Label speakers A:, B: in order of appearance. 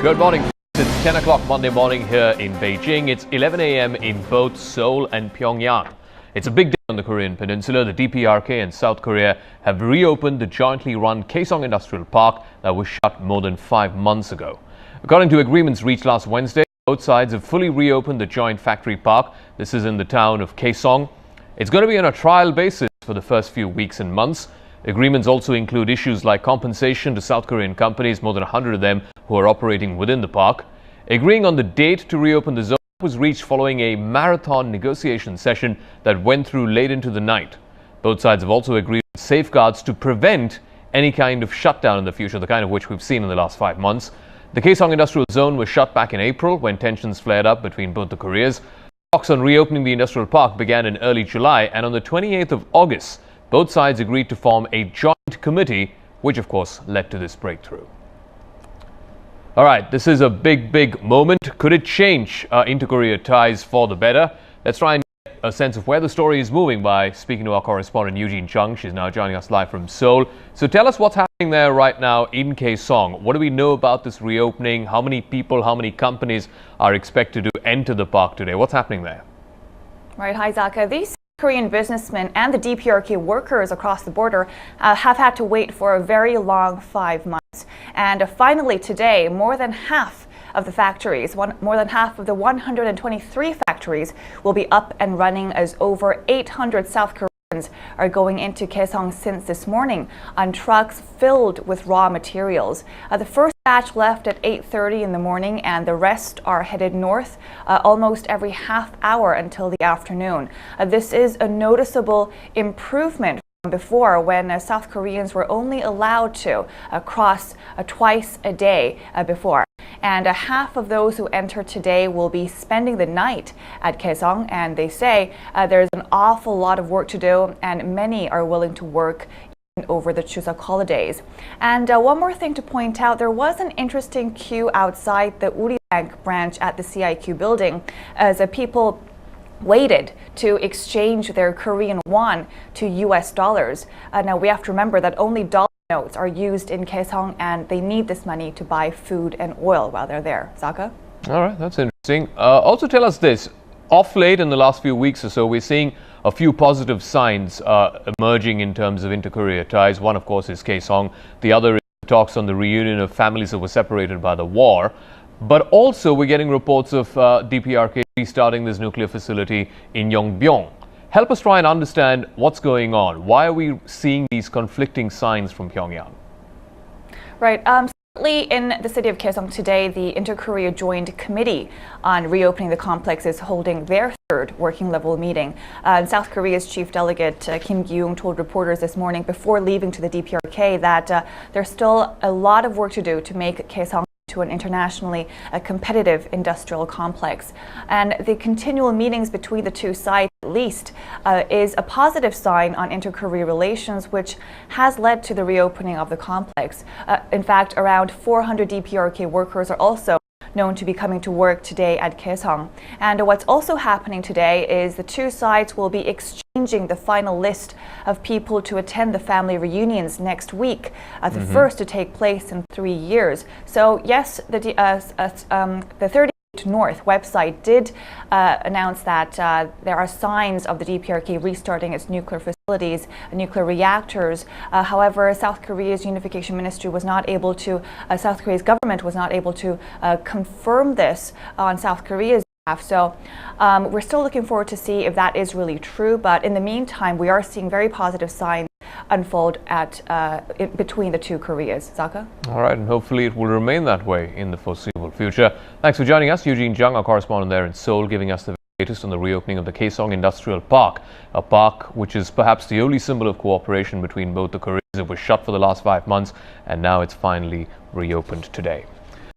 A: Good morning. It's 10 o'clock Monday morning here in Beijing. It's 11 a.m. in both Seoul and Pyongyang. It's a big day on the Korean peninsula. The DPRK and South Korea have reopened the jointly run Keasong Industrial Park that was shut more than 5 months ago. According to agreements reached last Wednesday, both sides have fully reopened the joint factory park. This is in the town of Kaesong. It's going to be on a trial basis for the first few weeks and months. Agreements also include issues like compensation to South Korean companies, more than 100 of them who are operating within the park. Agreeing on the date to reopen the zone was reached following a marathon negotiation session that went through late into the night. Both sides have also agreed on safeguards to prevent any kind of shutdown in the future, the kind of which we've seen in the last 5 months. The Kaesong Industrial Zone was shut back in April when tensions flared up between both the Koreas. Talks on reopening the industrial park began in early July, and on the 28th of August, both sides agreed to form a joint committee, which of course led to this breakthrough. All right, this is a big moment. Could it change inter-Korea ties for the better? Let's try and get a sense of where the story is moving by speaking to our correspondent JUNG. She's now joining us live from Seoul. So tell us what's happening there right now in Kaesong. What do we know about this reopening? How many people, how many companies are expected to enter the park today? What's happening there?
B: Right, hi Zaka. These Korean businessmen and the DPRK workers across the border have had to wait for a very long 5 months. And finally today, more than half of the factories, more than half of the 123 factories will be up and running, as over 800 South Koreans are going into Kaesong since this morning on trucks filled with raw materials. The first batch left at 8:30 in the morning, and the rest are headed north almost every half hour until the afternoon. This is a noticeable improvement from before, when South Koreans were only allowed to cross twice a day before. And half of those who enter today will be spending the night at Kaesong, and they say there's an awful lot of work to do, and many are willing to work over the Chuseok holidays. And one more thing to point out, there was an interesting queue outside the Uri Bank branch at the CIQ building as people waited to exchange their Korean won to US dollars. Now we have to remember that only dollar notes are used in Kaesong, and they need this money to buy food and oil while they're there. Zaka? All
A: right, that's interesting. Also tell us this. Off late in the last few weeks or so, we're seeing a few positive signs emerging in terms of inter-Korea ties. One, of course, is Kaesong. The other is talks on the reunion of families that were separated by the war. But also, we're getting reports of DPRK restarting this nuclear facility in Yongbyon. Help us try and understand what's going on. Why are we seeing these conflicting signs from Pyongyang?
B: Right. Currently in the city of Kaesong today, the Inter-Korea Joint Committee on Reopening the Complex is holding their third working level meeting. South Korea's chief delegate Kim Gi-young told reporters this morning before leaving to the DPRK that there's still a lot of work to do to make Kaesong to an internationally competitive industrial complex. And the continual meetings between the two sides, at least, is a positive sign on inter-Korea relations, which has led to the reopening of the complex. In fact, around 400 DPRK workers are also known to be coming to work today at Kaesong. And what's also happening today is the two sides will be exchanging the final list of people to attend the family reunions next week, the first to take place in 3 years. So yes, the 38 North website did announce that there are signs of the DPRK restarting its nuclear facilities, nuclear reactors. However, South Korea's Unification Ministry was not able to, South Korea's government was not able to confirm this on South Korea's behalf. So we're still looking forward to see if that is really true. But in the meantime, we are seeing very positive signs unfold between the two Koreas. Zaka?
A: All right, and hopefully it will remain that way in the foreseeable future. Thanks for joining us, JUNG, our correspondent there in Seoul, giving us the latest on the reopening of the Kaesong Industrial Park, a park which is perhaps the only symbol of cooperation between both the Koreas. It was shut for the last 5 months, and now it's finally reopened today.